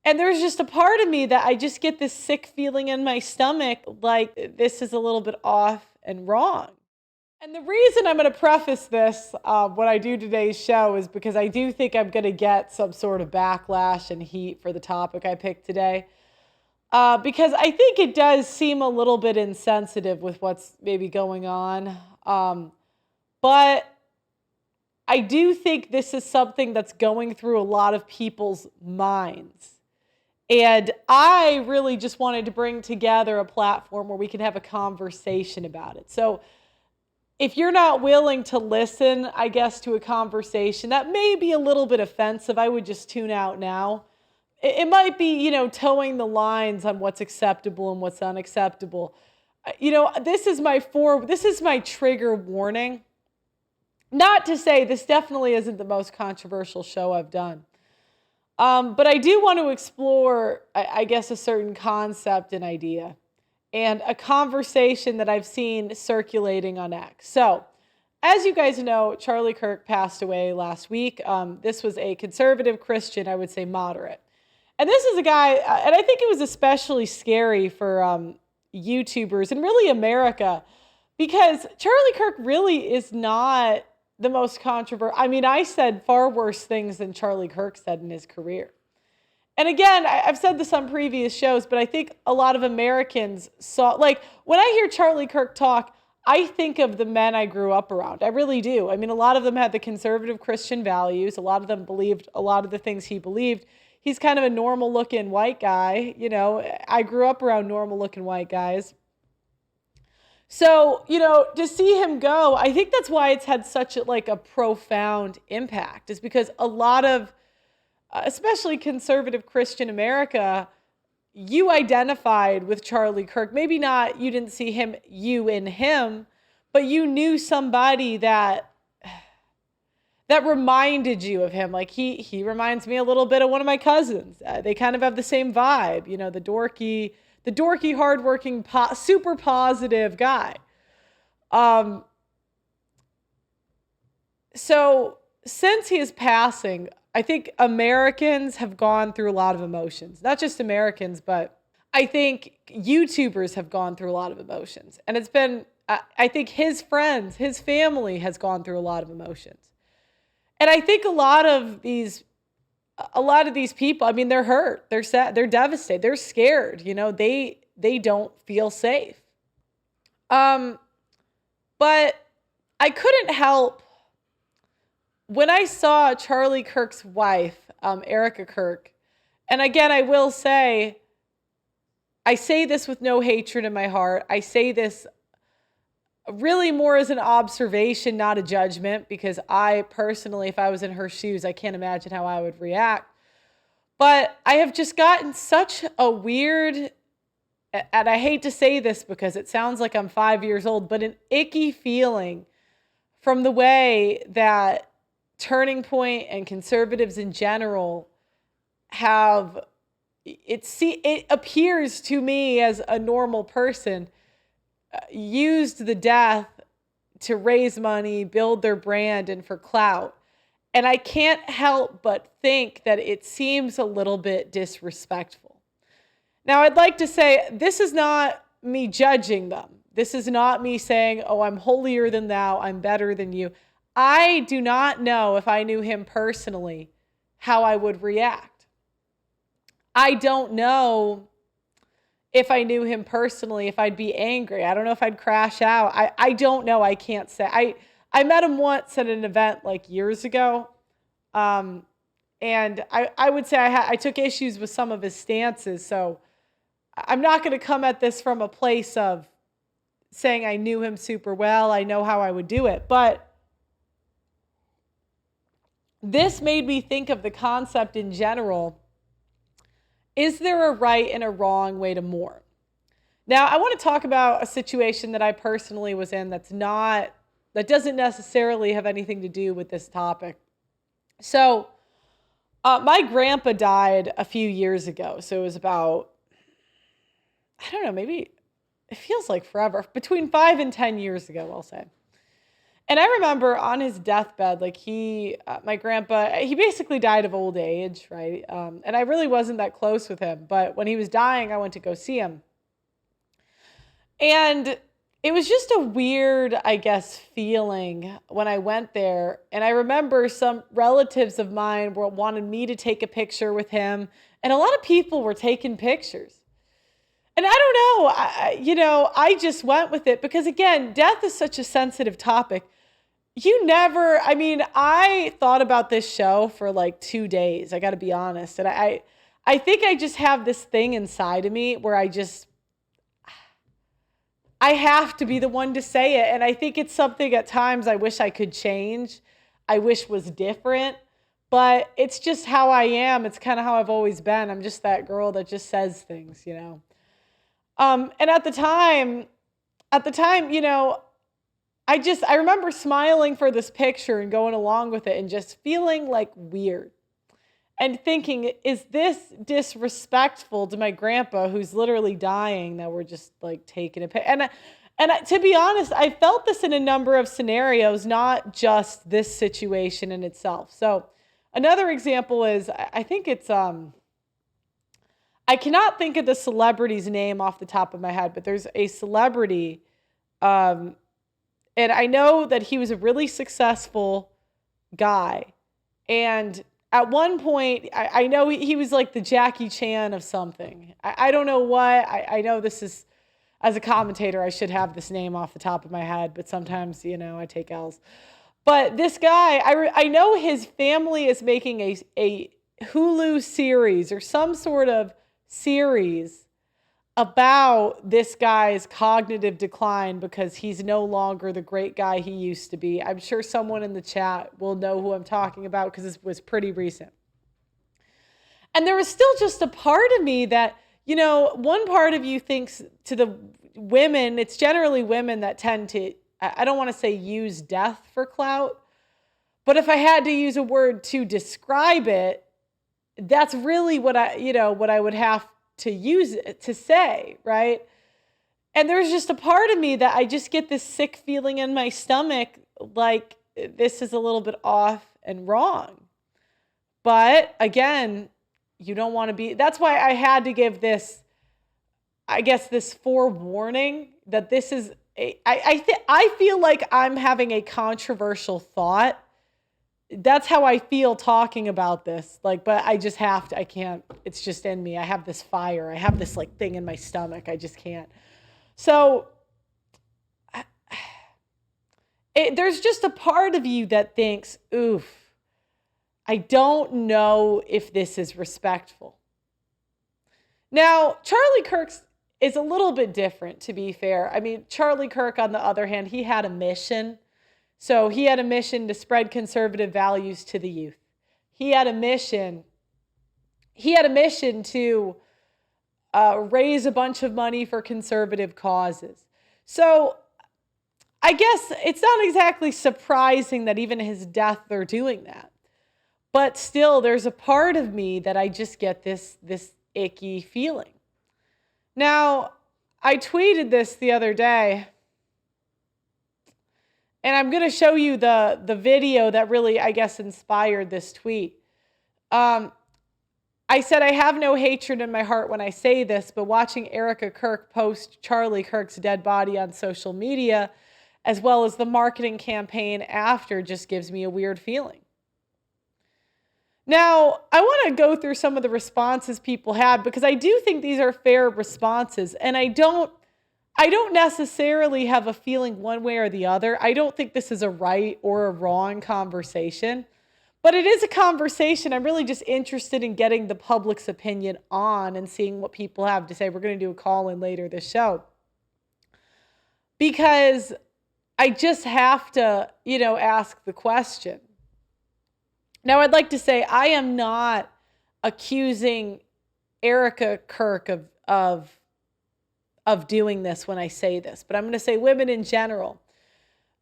And there's just a part of me that I just get this sick feeling in my stomach, like this is a little bit off and wrong. And the reason I'm going to preface this when I do today's show is because I do think I'm going to get some sort of backlash and heat for the topic I picked today. Because I think it does seem a little bit insensitive with what's maybe going on. But I do think this is something that's going through a lot of people's minds. And I really just wanted to bring together a platform where we can have a conversation about it. So if you're not willing to listen, I guess, to a conversation that may be a little bit offensive, I would just tune out now. It might be, towing the lines on what's acceptable and what's unacceptable. This is my trigger warning. Not to say this definitely isn't the most controversial show I've done. But I do want to explore, I guess, a certain concept and idea and a conversation that I've seen circulating on X. So, as you guys know, Charlie Kirk passed away last week. This was a conservative Christian, I would say moderate. And this is a guy, and I think it was especially scary for YouTubers and really America, because Charlie Kirk really is not the most controversial. I mean, I said far worse things than Charlie Kirk said in his career. And again, I've said this on previous shows, but I think a lot of Americans saw, when I hear Charlie Kirk talk, I think of the men I grew up around. I really do. I mean, a lot of them had the conservative Christian values. A lot of them believed a lot of the things he believed. He's kind of a normal looking white guy. I grew up around normal looking white guys. So, to see him go, I think that's why it's had such a profound impact, is because a lot of, especially conservative Christian America, you identified with Charlie Kirk. Maybe not, you didn't see you in him, but you knew somebody that reminded you of him. Like he reminds me a little bit of one of my cousins. They kind of have the same vibe, the dorky, hardworking, super positive guy. So since he is passing, I think Americans have gone through a lot of emotions. Not just Americans, but I think YouTubers have gone through a lot of emotions. And it's been, I think his friends, his family has gone through a lot of emotions. And I think a lot of these people, I mean, they're hurt, they're sad, they're devastated, they're scared, they don't feel safe. But I couldn't help when I saw Charlie Kirk's wife, Erica Kirk, and again, I will say, I say this with no hatred in my heart. I say this really more as an observation, not a judgment, because I personally, if I was in her shoes, I can't imagine how I would react. But I have just gotten such a weird, and I hate to say this because it sounds like I'm 5 years old, but an icky feeling from the way that Turning Point and conservatives in general have, it appears to me as a normal person, used the death to raise money, build their brand, and for clout. And I can't help but think that it seems a little bit disrespectful. Now, I'd like to say, this is not me judging them. This is not me saying, oh, I'm holier than thou, I'm better than you. I do not know, if I knew him personally, how I would react. I don't know if I knew him personally, if I'd be angry. I don't know if I'd crash out. I don't know. I can't say. I met him once at an event years ago. And I would say I took issues with some of his stances. So I'm not going to come at this from a place of saying I knew him super well. I know how I would do it. But this made me think of the concept in general. Is there a right and a wrong way to mourn? Now, I want to talk about a situation that I personally was in that doesn't necessarily have anything to do with this topic. So, my grandpa died a few years ago. So it was about, I don't know, maybe it feels like forever, between 5 and 10 years ago, I'll say. And I remember on his deathbed, like my grandpa, he basically died of old age, right? And I really wasn't that close with him, but when he was dying, I went to go see him. And it was just a weird, I guess, feeling when I went there. And I remember some relatives of mine wanted me to take a picture with him. And a lot of people were taking pictures. And I don't know, I just went with it because, again, death is such a sensitive topic. I thought about this show for like 2 days. I got to be honest. And I think I just have this thing inside of me where I have to be the one to say it. And I think it's something at times I wish I could change. I wish was different, but it's just how I am. It's kind of how I've always been. I'm just that girl that just says things, And at the time, I remember smiling for this picture and going along with it and just feeling like weird and thinking, is this disrespectful to my grandpa who's literally dying that we're just like taking a picture? To be honest, I felt this in a number of scenarios, not just this situation in itself. So another example is, I think it's, I cannot think of the celebrity's name off the top of my head, but there's a celebrity, and I know that he was a really successful guy. And at one point, I know he was like the Jackie Chan of something. I don't know what. I know this is, as a commentator, I should have this name off the top of my head, but sometimes, I take L's. But this guy, I know his family is making a Hulu series or some sort of series about this guy's cognitive decline because he's no longer the great guy he used to be. I'm sure someone in the chat will know who I'm talking about because this was pretty recent. And there was still just a part of me that, one part of you thinks to the women, it's generally women that tend to, I don't want to say use death for clout, but if I had to use a word to describe it, that's really what I would have to use it to say, right? And there's just a part of me that I just get this sick feeling in my stomach, like this is a little bit off and wrong. But again, you don't want to be, that's why I had to give this, I guess, this forewarning that this is, I feel like I'm having a controversial thought. That's how I feel talking about this. But I just have to, I can't, it's just in me. I have this fire. I have this thing in my stomach. I just can't. So there's just a part of you that thinks, oof, I don't know if this is respectful. Now, Charlie Kirk's is a little bit different, to be fair. Charlie Kirk, on the other hand, he had a mission. So he had a mission to spread conservative values to the youth. He had a mission to raise a bunch of money for conservative causes. So I guess it's not exactly surprising that even his death, they're doing that. But still, there's a part of me that I just get this icky feeling. Now, I tweeted this the other day. And I'm going to show you the video that really, I guess, inspired this tweet. I said, I have no hatred in my heart when I say this, but watching Erica Kirk post Charlie Kirk's dead body on social media, as well as the marketing campaign after, just gives me a weird feeling. Now, I want to go through some of the responses people had because I do think these are fair responses, and I don't necessarily have a feeling one way or the other. I don't think this is a right or a wrong conversation, but it is a conversation I'm really just interested in getting the public's opinion on and seeing what people have to say. We're going to do a call-in later this show because I just have to, ask the question. Now, I'd like to say I am not accusing Erica Kirk of doing this when I say this, but I'm going to say women in general.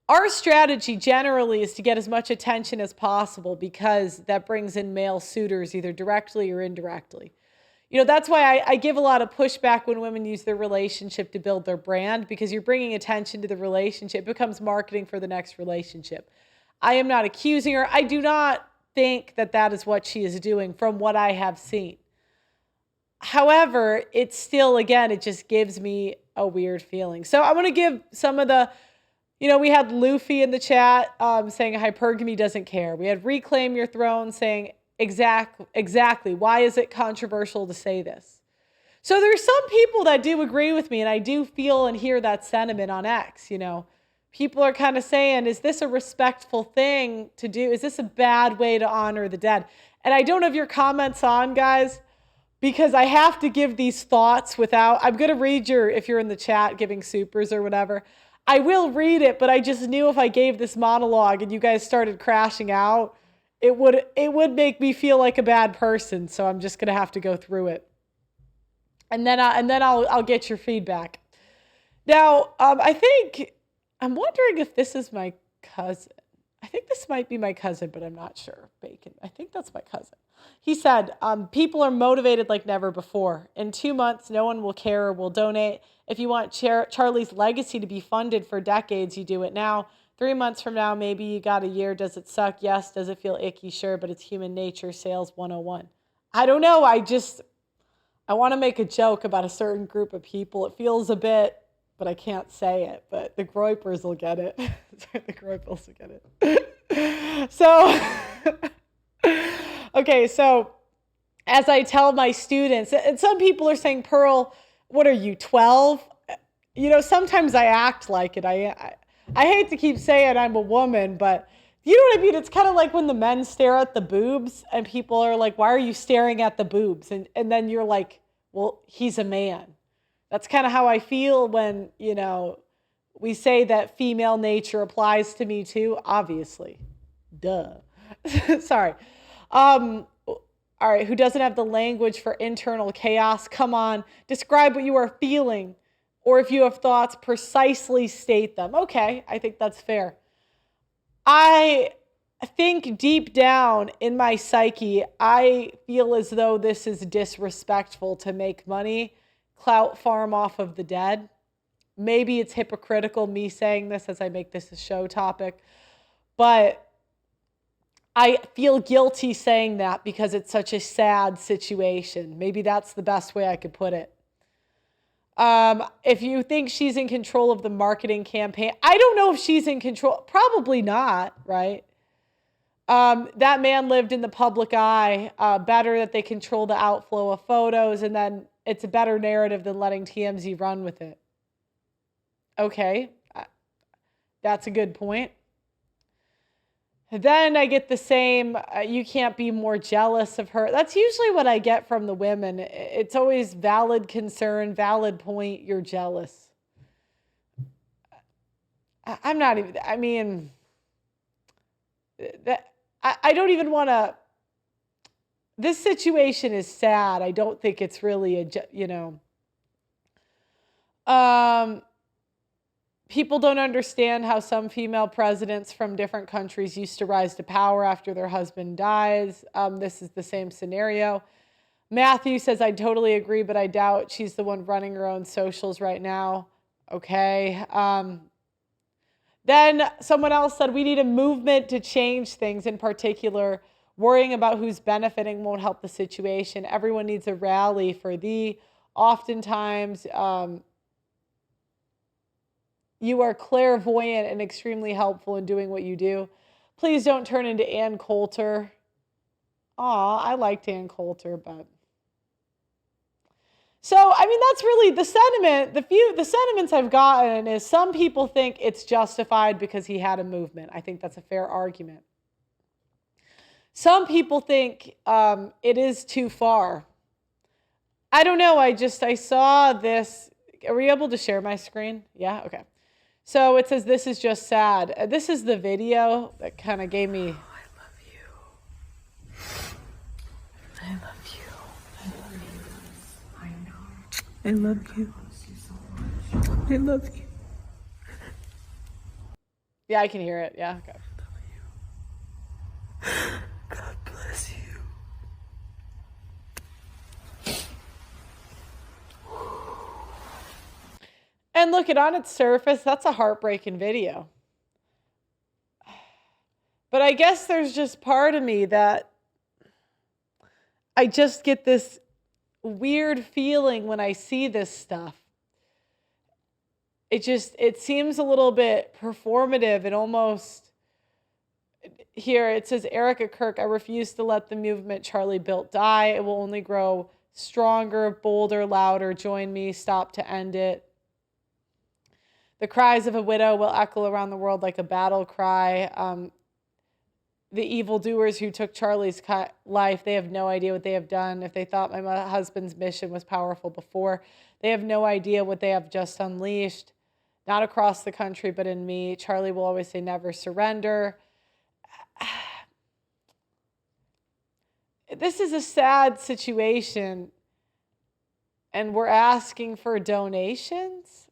Our strategy generally is to get as much attention as possible because that brings in male suitors either directly or indirectly. That's why I give a lot of pushback when women use their relationship to build their brand, because you're bringing attention to the relationship. It becomes marketing for the next relationship. I am not accusing her. I do not think that that is what she is doing from what I have seen. However, it's still, again, it just gives me a weird feeling. So I want to give some of the, we had Luffy in the chat saying hypergamy doesn't care. We had Reclaim Your Throne saying exactly. Why is it controversial to say this? So there's some people that do agree with me, and I do feel and hear that sentiment on X. People are kind of saying, is this a respectful thing to do? Is this a bad way to honor the dead? And I don't have your comments on, guys, because I have to give these thoughts I'm going to read if you're in the chat giving supers or whatever, I will read it, but I just knew if I gave this monologue and you guys started crashing out, it would make me feel like a bad person. So I'm just going to have to go through it. And then I'll get your feedback. Now, I'm wondering if this is my cousin. I think this might be my cousin, but I'm not sure. Bacon. I think that's my cousin. He said, people are motivated like never before. In 2 months, no one will care or will donate. If you want Charlie's legacy to be funded for decades, you do it now. 3 months from now, maybe you got a year. Does it suck? Yes. Does it feel icky? Sure, but it's human nature. Sales 101. I don't know. I want to make a joke about a certain group of people. It feels a bit, but I can't say it. But the Groypers will get it. The Groypers will get it. So, okay, so as I tell my students, and some people are saying, Pearl, what are you, 12? Sometimes I act like it. I hate to keep saying I'm a woman, but you know what I mean? It's kind of like when the men stare at the boobs and people are like, why are you staring at the boobs? And then you're like, well, he's a man. That's kind of how I feel when, we say that female nature applies to me too, obviously. Duh. Sorry. All right, who doesn't have the language for internal chaos? Come on, describe what you are feeling. Or if you have thoughts, precisely state them. Okay, I think that's fair. I think deep down in my psyche, I feel as though this is disrespectful to make money, clout farm off of the dead. Maybe it's hypocritical, me saying this as I make this a show topic, but I feel guilty saying that because it's such a sad situation. Maybe that's the best way I could put it. If you think she's in control of the marketing campaign, I don't know if she's in control. Probably not, right? That man lived in the public eye. Better that they control the outflow of photos, and then it's a better narrative than letting TMZ run with it. Okay, that's a good point. Then I get the same, you can't be more jealous of her. That's usually what I get from the women. It's always valid concern, valid point, you're jealous. I'm not even, I don't even want to, this situation is sad. I don't think it's really people don't understand how some female presidents from different countries used to rise to power after their husband dies. This is the same scenario. Matthew says, I totally agree, but I doubt she's the one running her own socials right now. Okay. Then someone else said, we need a movement to change things. In particular, worrying about who's benefiting won't help the situation. Everyone needs a rally for thee. Oftentimes, you are clairvoyant and extremely helpful in doing what you do. Please don't turn into Ann Coulter. Aw, I liked Ann Coulter, but... So, that's really the sentiment. The sentiments I've gotten is some people think it's justified because he had a movement. I think that's a fair argument. Some people think it is too far. I don't know. I saw this. Are we able to share my screen? Yeah? Okay. So it says, this is just sad. This is the video that kind of gave me... Oh, I love you. I love you. I love you. I know. I love you. I love you. Yeah, I can hear it. Yeah, okay. I love you. God bless you. And look, on its surface, that's a heartbreaking video. But I guess there's just part of me that I just get this weird feeling when I see this stuff. It seems a little bit performative and almost, here it says, Erica Kirk, I refuse to let the movement Charlie built die. It will only grow stronger, bolder, louder. Join me, stop to end it. The cries of a widow will echo around the world like a battle cry. The evildoers who took Charlie's life, they have no idea what they have done. If they thought my husband's mission was powerful before, they have no idea what they have just unleashed. Not across the country, but in me. Charlie will always say, never surrender. This is a sad situation, and we're asking for donations.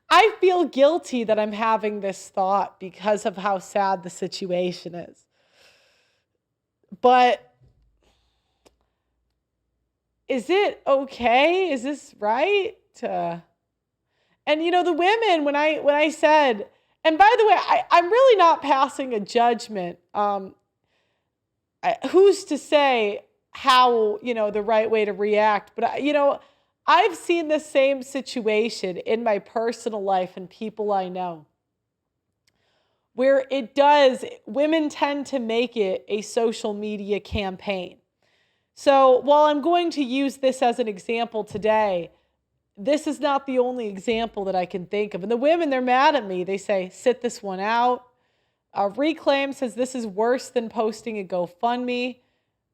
I feel guilty that I'm having this thought because of how sad the situation is. But is it okay? Is this right? And the women, when I said, and by the way, I'm really not passing a judgment. Who's to say how, the right way to react? But, I've seen the same situation in my personal life and people I know where women tend to make it a social media campaign. So while I'm going to use this as an example today, this is not the only example that I can think of. And the women, they're mad at me. They say, sit this one out. Reclaim says this is worse than posting a GoFundMe.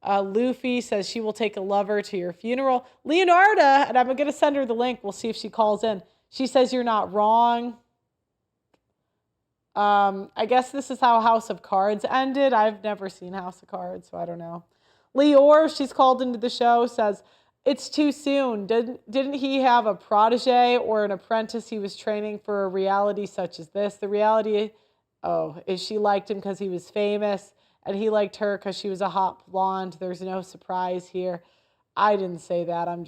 Luffy says she will take a lover to your funeral. Leonarda, and I'm going to send her the link. We'll see if she calls in. She says you're not wrong. I guess this is how House of Cards ended. I've never seen House of Cards, so I don't know. Leor, she's called into the show, says it's too soon. Didn't he have a protege or an apprentice he was training for a reality such as this? The reality, is she liked him because he was famous, and he liked her because she was a hot blonde. There's no surprise here. I didn't say that. I'm just